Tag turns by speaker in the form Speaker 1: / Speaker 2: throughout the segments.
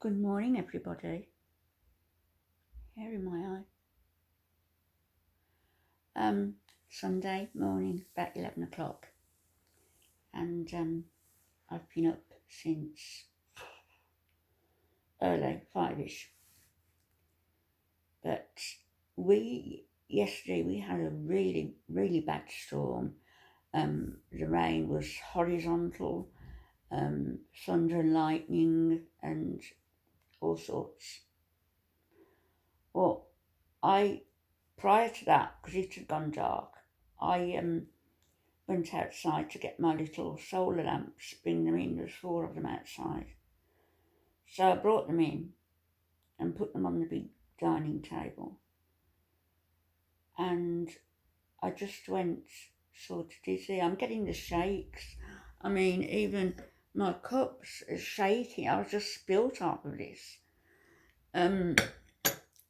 Speaker 1: Good morning, everybody. Hair in my eye. Sunday morning, about 11 o'clock, and I've been up since early, 5ish. But yesterday we had a really, really bad storm. The rain was horizontal, thunder and lightning, and all sorts. Well, prior to that, because it had gone dark, I went outside to get my little solar lamps, bring them in. There's 4 of them outside. So I brought them in and put them on the big dining table. And I just went sort of dizzy. I'm getting the shakes. I mean, even my cups are shaking. I was just spilt half of this. And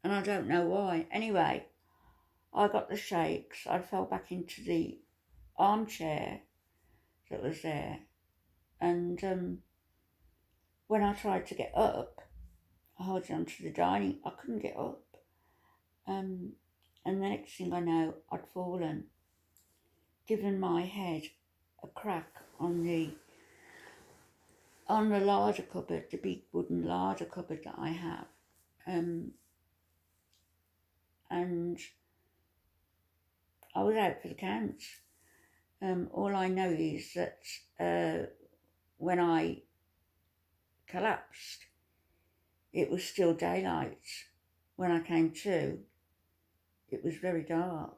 Speaker 1: I don't know why. Anyway, I got the shakes. I fell back into the armchair that was there. And when I tried to get up, I held on to the dining, I couldn't get up. And the next thing I know, I'd fallen, given my head a crack on the larder cupboard, the big wooden larder cupboard that I have. And I was out for the count. All I know is that when I collapsed, it was still daylight. When I came to, it was very dark.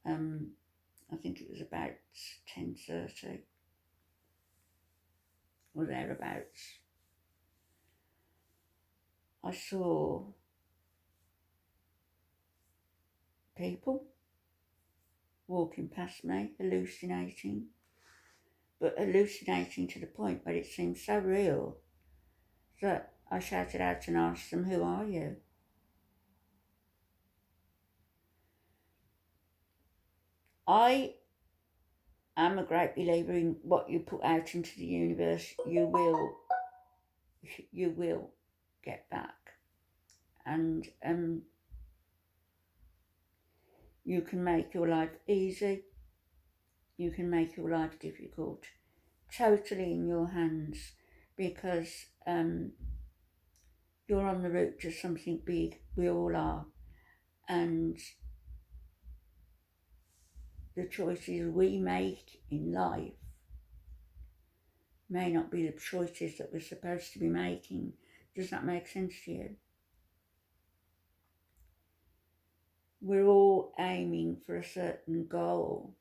Speaker 1: I think it was about 10:30 or thereabouts. I saw people walking past me, hallucinating, but hallucinating to the point where it seemed so real that I shouted out and asked them, "Who are you?" I am a great believer in what you put out into the universe, you will get back. And you can make your life easy, you can make your life difficult, totally in your hands, because you're on the route to something big. We all are. And the choices we make in life may not be the choices that we're supposed to be making. Does that make sense to you? We're all aiming for a certain goal,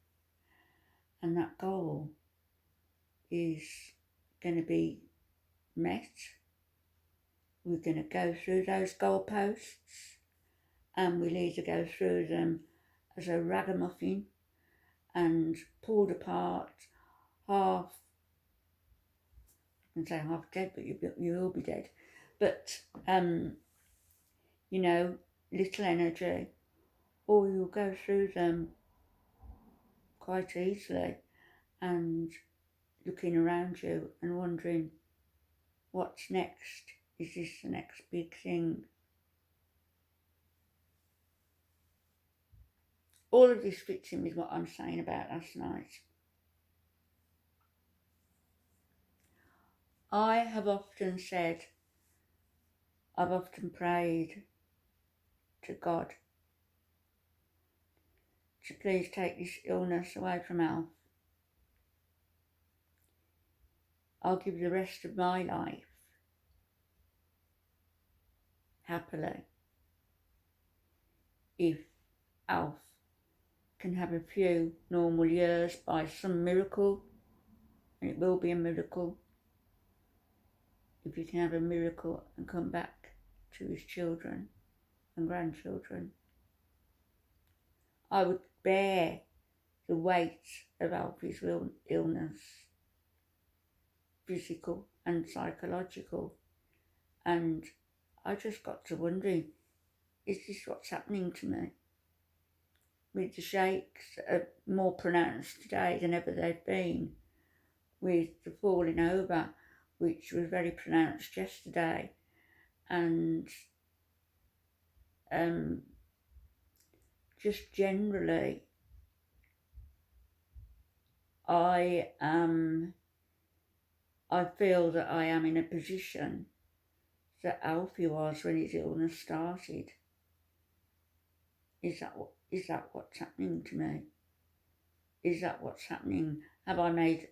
Speaker 1: and that goal is going to be met. We're going to go through those goalposts, and we'll either go through them as a ragamuffin and pulled apart, half, I can say half dead, but you will be dead. But, little energy, or you'll go through them quite easily and looking around you and wondering, what's next? Is this the next big thing? All of this fits in with what I'm saying about last night. I have often said, I've often prayed to God to please take this illness away from Alf. I'll give the rest of my life happily if Alf can have a few normal years by some miracle, and it will be a miracle if he can have a miracle and come back to his children and grandchildren. I would bear the weight of Alfie's illness, physical and psychological, and I just got to wondering, is this what's happening to me? With the shakes that are more pronounced today than ever they've been, with the falling over, which was very pronounced yesterday, and just generally, I feel that I am in a position that Alfie was when his illness started. Is that what's happening to me? Is that what's happening? Have I made,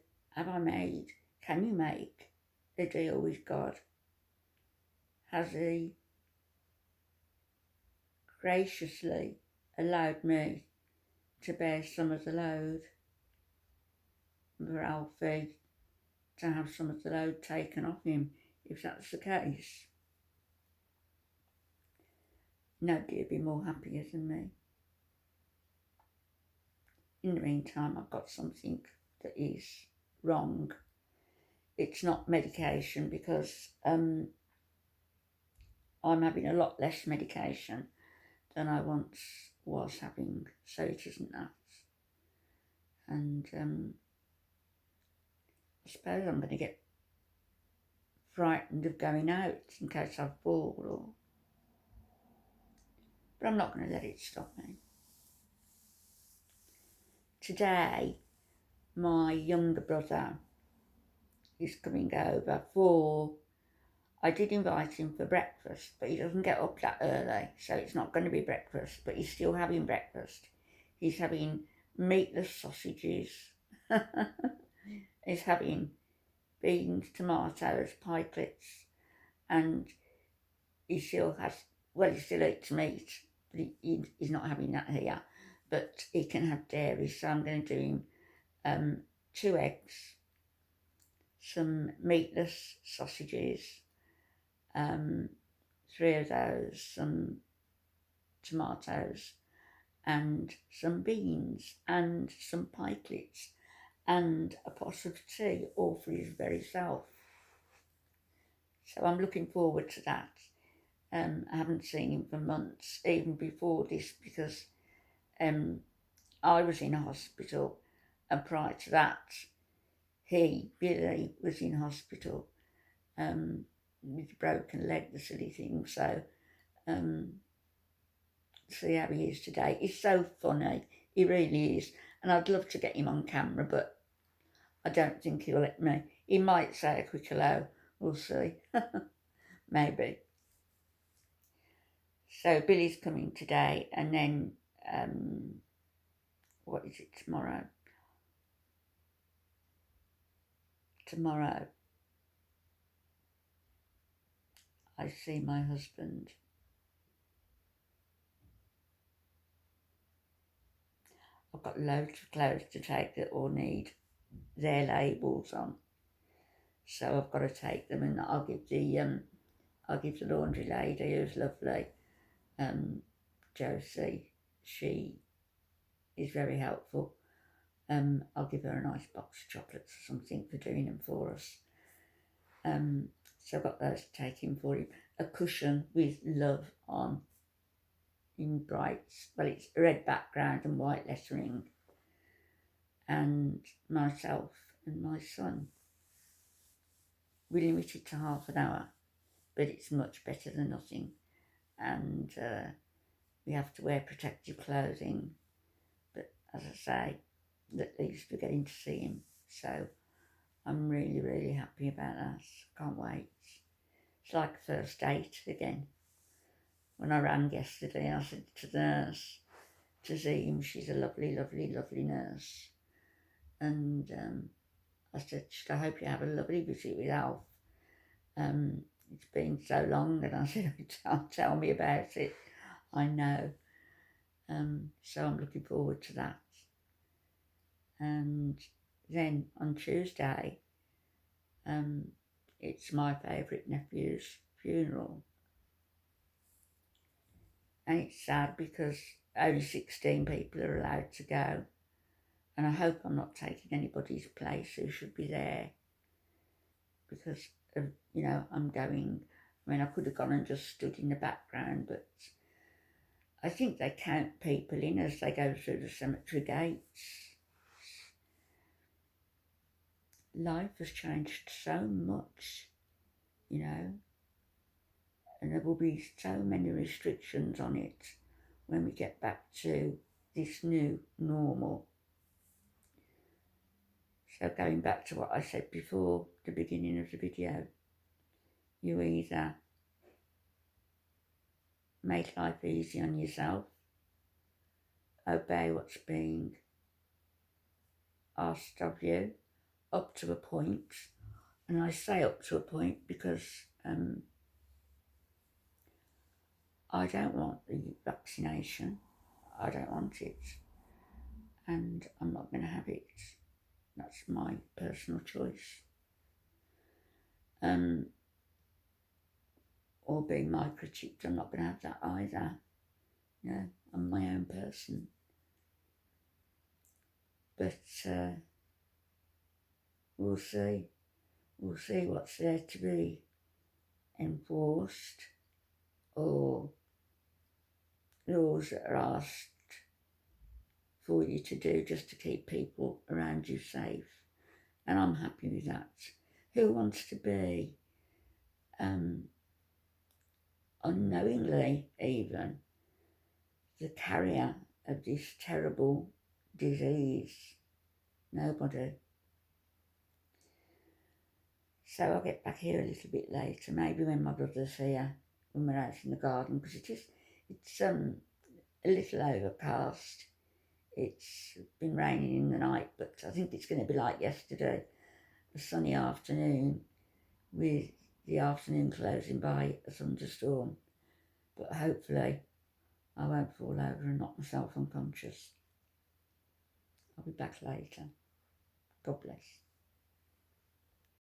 Speaker 1: can you make a deal with God? Has He graciously allowed me to bear some of the load, for Alfie to have some of the load taken off him? If that's the case, nobody would be more happier than me. In the meantime, I've got something that is wrong. It's not medication, because I'm having a lot less medication than I once was having, so it isn't that. And I suppose I'm going to get frightened of going out in case I fall, but I'm not going to let it stop me. Today, my younger brother is coming over I did invite him for breakfast, but he doesn't get up that early, so it's not going to be breakfast, but he's still having breakfast. He's having meatless sausages. He's having beans, tomatoes, pikelets, and he still eats meat, but he's not having that here. But he can have dairy, so I'm going to do him 2 eggs, some meatless sausages, 3 of those, some tomatoes, and some beans, and some pikelets, and a pot of tea, all for his very self. So I'm looking forward to that. I haven't seen him for months, even before this, because I was in hospital, and prior to that, Billy, was in hospital with a broken leg, the silly thing. So see how he is today. He's so funny, he really is, and I'd love to get him on camera, but I don't think he'll let me. He might say a quick hello, we'll see. Maybe. So Billy's coming today, and then what is it, tomorrow? Tomorrow I see my husband. I've got loads of clothes to take that all need their labels on, so I've got to take them, and I'll give the laundry lady, who's lovely, Josie. She is very helpful. I'll give her a nice box of chocolates or something for doing them for us. So I've got those to take in for him. A cushion with love on in brights. Well, it's a red background and white lettering. And myself and my son. We limit it to half an hour, but it's much better than nothing. And we have to wear protective clothing. But as I say, at least we're getting to see him. So I'm really, really happy about that. Can't wait. It's like a first date again. When I rang yesterday, I said to the nurse, to Zim, she's a lovely, lovely, lovely nurse. And I said, I hope you have a lovely visit with Alf. It's been so long, and I said, tell me about it. I know. So I'm looking forward to that. And then on Tuesday, it's my favourite nephew's funeral. And it's sad because only 16 people are allowed to go. And I hope I'm not taking anybody's place who should be there. Because, I'm going. I mean, I could have gone and just stood in the background, but I think they count people in as they go through the cemetery gates. Life has changed so much, and there will be so many restrictions on it when we get back to this new normal. So going back to what I said before the beginning of the video, you either make life easy on yourself, obey what's being asked of you up to a point, and I say up to a point because I don't want the vaccination, I don't want it, and I'm not going to have it. That's my personal choice. Or being microchipped, I'm not going to have that either. No, I'm my own person. But we'll see. We'll see what's there to be enforced, or laws that are asked for you to do just to keep people around you safe. And I'm happy with that. Who wants to be, unknowingly even, the carrier of this terrible disease? Nobody. So I'll get back here a little bit later, maybe when my brother's here, when we're out in the garden, because it's a little overcast. It's been raining in the night, but I think it's going to be like yesterday, a sunny afternoon with the afternoon closing by a thunderstorm. But hopefully I won't fall over and knock myself unconscious. I'll be back later. God bless.